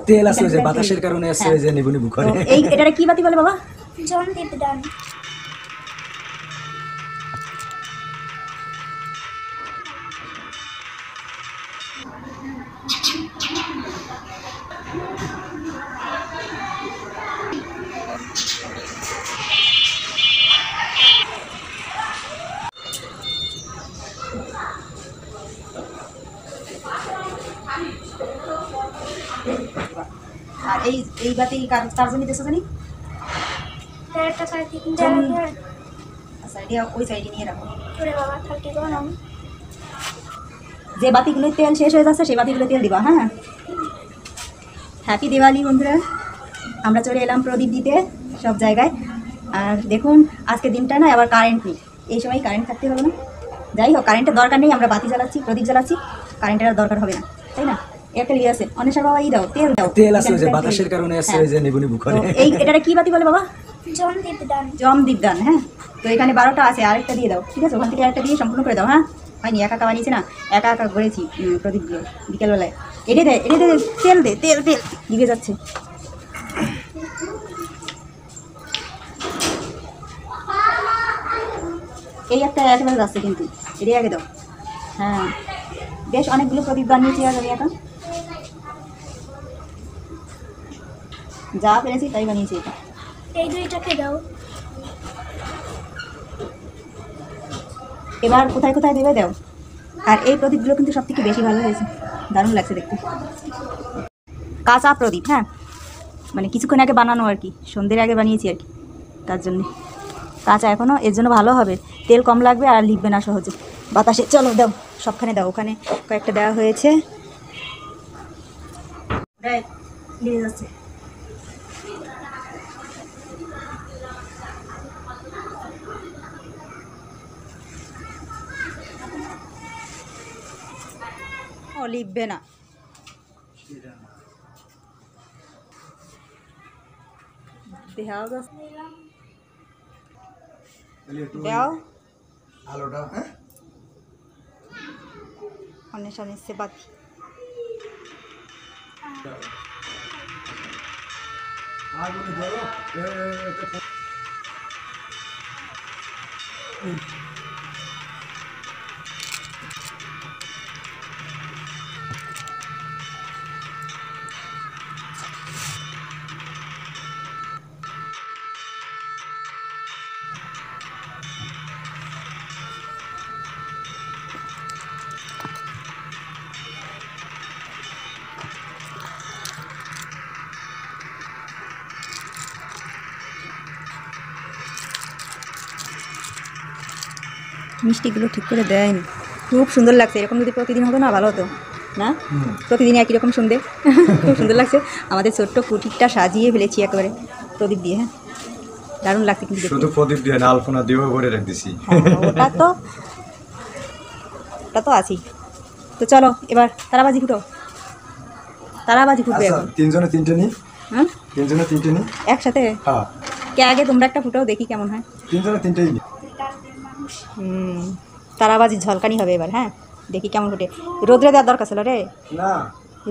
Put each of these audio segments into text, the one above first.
তেল আছে যে বাতাসের কারণে আছে যে নিবু নিবু করে। এই এটারে কি বাতি বলে বাবা? জমদীপদান। আর এই এই বাতি কার জন্য দিছো জানি? একটা সাইড থেকে আচ্ছা এটা ওই সাইডে নিয়ে রাখো। ওরে বাবা থাকি গরম। যে বাতিগুলো তেল শেষ হয়ে যাচ্ছে সেই বাতিগুলো তেল দিবা। হ্যাঁ, হ্যাপি দিওয়ালি বন্ধুরা। আমরা চলে এলাম প্রদীপ দিতে সব জায়গায়। আর দেখুন আজকে দিনটা না আবার কারেন্ট নেই, এই সময় কারেন্ট থাকতে হবে না। যাই হোক, কারেন্টের দরকার নেই, আমরা বাতি জ্বালাচ্ছি, প্রদীপ জ্বালাচ্ছি, কারেন্টের আর দরকার হবে না, তাই না? একটা লিয়ে আছে অনেক বাবা, এই দাও তেল দাও। তেল আছে যে বাতাসের কারণে আছে যে নিবু নিবু করে। এই এটারে কি বাতি বলে বাবা? জমদীপদান। জমদীপদান। হ্যাঁ, তো এখানে 12টা আছে, আরেকটা দিয়ে দাও, ঠিক আছে? ওখান থেকে আরেকটা দিয়ে সম্পূর্ণ করে দাও। হ্যাঁ, হয়নি, একা একা বানিয়েছি না, একা একা করেছি প্রদীপগুলো বিকেলবেলায়। এটা দে, এটা দে, তেল দে, তেল তেল দিকে যাচ্ছে। এই একটা একেবারে যাচ্ছে কিন্তু, এটাই আগে দাও। হ্যাঁ, বেশ অনেকগুলো প্রদীপ বানিয়েছি আর আমি এখন যা পেরেছি তাই বানিয়েছি। এটা এই দুইটাকে দাও। এবার কোথায় কোথায় দেবে দাও। আর এই প্রদীপগুলো কিন্তু সব থেকে বেশি ভালো হয়েছে, দারুণ লাগছে দেখতে। কাঁচা প্রদীপ, হ্যাঁ, মানে কিছুক্ষণ আগে বানানো আর কি, সন্ধ্যের আগে বানিয়েছি আর কি, তার জন্যে কাঁচা এখনও, এর জন্য ভালো হবে, তেল কম লাগবে আর লিখবে না সহজে বাতাসে। চলো দাও, সবখানে দাও, ওখানে কয়েকটা দেওয়া হয়েছে। নিয়ে যাচ্ছে। ও লিখবে না, দেখাও দাও আলোটা হ্যাঁ অন্যের সামনে এসছে বাতি। মিষ্টিগুলো ঠিক করে দেয়নি, খুব সুন্দর লাগছে। এরকম যদি প্রতিদিন হতো না ভালো হতো না, প্রতিদিন একই রকম শুনতে খুব সুন্দর লাগছে। আমাদের ছোট্ট কুটিরটা সাজিয়ে ফেলেছি একেবারে প্রদীপ দিয়ে। হ্যাঁ, দারুণ লাগছে কিন্তু শুধু প্রদীপ দিয়ে না, আলপনা দিয়েও করে রেখেছি। ওটা তো আছেই। তো চলো এবার তারাবাজি ফুটো, তারাবাজি ফুটবে এখন। তিনজনে তিনটে নি। হ্যাঁ, তিনজনে তিনটে নি একসাথে। হ্যাঁ, কে আগে তোমরা একটা ফুটো দেখি কেমন হয়। তিনজনে তিনটেই নি। তারাবাজি ঝলকানি হবে এবার। হ্যাঁ, দেখি কেমন ফুটে। রোদ্রে দেওয়ার দরকার ছিল রে, না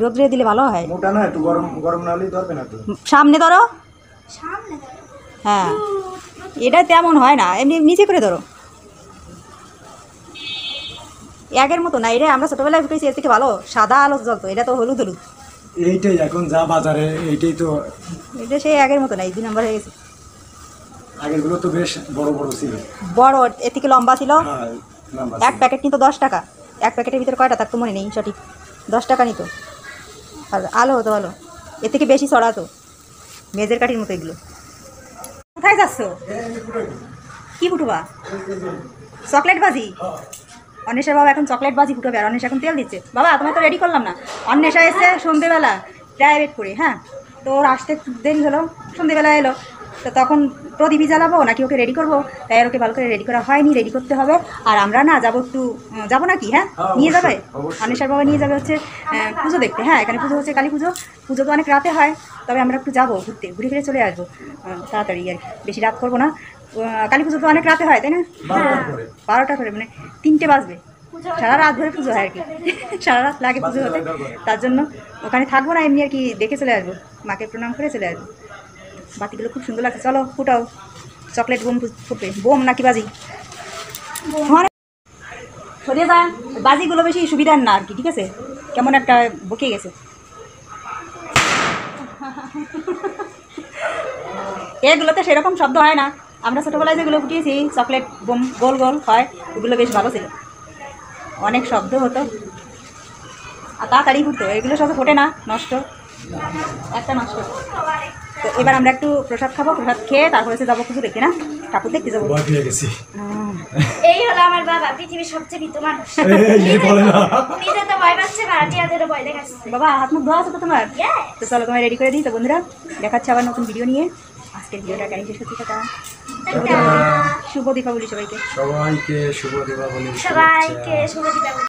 রোদ্রে দিলে ভালো হয়। মোটা না, একটু গরম গরম না হলেই ধরবে না তো। সামনে ধরো। সামনে দাও। হ্যাঁ, এটা তেমন হয় না, এমনি নিচে করে ধরো। আগের মতো না, এটা আমরা ছোটোবেলায় ফুটেছি, এর থেকে ভালো সাদা আলো জ্বলতো, এটা তো হলুদ হলুদ। এইটাই এখন যা বাজারে, এইটাই তো। এটা সেই আগের মতো না, এই 2 নম্বর হয়ে গেছে। আগেরগুলো তো বেশ বড় বড় ছিল। বড়, এর থেকে লম্বা ছিল। হ্যাঁ, লম্বা এক ছিল। প্যাকেট নিত 10 টাকা, এক প্যাকেটের ভিতরে কয়টা তার তো মনে নেই সঠিক, 10 টাকা নিত। আর আলো হতো ভালো, এর থেকে বেশি ছড়াতো, মেজের কাঠির মতো এগুলো। কোথায় যাচ্ছ? কি ফুটবা? চকলেট বাজি? অন্বেষার বাবা এখন চকলেট বাজি ফুটবে, আর অন্বেষা এখন তেল দিচ্ছে। বাবা তোমার তো রেডি করলাম না। অন্বেষা এসে সন্ধেবেলা প্রাইভেট করে, হ্যাঁ, তো ওর আসতে দেরি হলো, সন্ধেবেলা এলো, তো তখন প্রদীপই জ্বালাবো নাকি ওকে রেডি করবো, তাই আর ওকে ভালো করে রেডি করা হয়নি, রেডি করতে হবে। আর আমরা না যাবো একটু, যাবো নাকি? হ্যাঁ, নিয়ে যাবে অন্বেষার বাবা, নিয়ে যাবে হচ্ছে পুজো দেখতে। হ্যাঁ, এখানে পুজো হচ্ছে, কালী পুজো, পুজো তো অনেক রাতে হয়, তবে আমরা একটু যাবো ঘুরতে, ঘুরে ফিরে চলে আসবো তাড়াতাড়ি আর কি, বেশি রাত করবো না। কালী পুজো তো অনেক রাতে হয়, তাই না? 12টা করে, মানে 3টে বাজবে। সারা রাত ধরে পুজো হয় আর কি, সারা রাত লাগে পুজো হতে। তার জন্য ওখানে থাকবো না, এমনি আর কি দেখে চলে আসবো, মাকে প্রণাম করে চলে আসবো। বাতিগুলো খুব সুন্দর লাগছে, চলো ফুটাও, চকলেট বোম ফুটবে, বোম নাকি বাজি সরিয়ে যায়, বাজিগুলো বেশি সুবিধার না আর কি, ঠিক আছে, কেমন একটা বকে গেছে। এগুলোতে সেরকম শব্দ হয় না, আমরা ছোটোবেলায় যেগুলো ফুটিয়েছি চকলেট বোম গোল গোল হয়, ওগুলো বেশ ভালো ছিল, অনেক শব্দ হতো আর তাড়াতাড়ি ফুটতো। এগুলো সব ফোটে না, নষ্ট, একটা নষ্ট। তো এবার আমরা একটু প্রসাদ খাবো, প্রসাদ খেয়ে তারপরে যাবো পুজো দেখতে, না ঠাকুর দেখতে যাবো। ভয় পেয়ে গেছি। এই হলো আমার বাবা, পৃথিবীর সবচেয়ে ভীতু মানুষ। এই বলে না। নিজে তো ভয় পাচ্ছে, ভাড়াটিয়াদেরও ভয় দেখাচ্ছে। বাবা হাত মুখ ধোয়া আছে তো তোমার? Yes. তো চলো তোমায় রেডি করে দিই। তো বন্ধুরা দেখাচ্ছে আবার নতুন ভিডিও নিয়ে, আজকের ভিডিওটা এখানেই শেষ করছি। Tata, tata. শুভ দীপাবলি সবাইকে। সবাইকে শুভ দীপাবলি। সবাইকে শুভ দীপাবলি।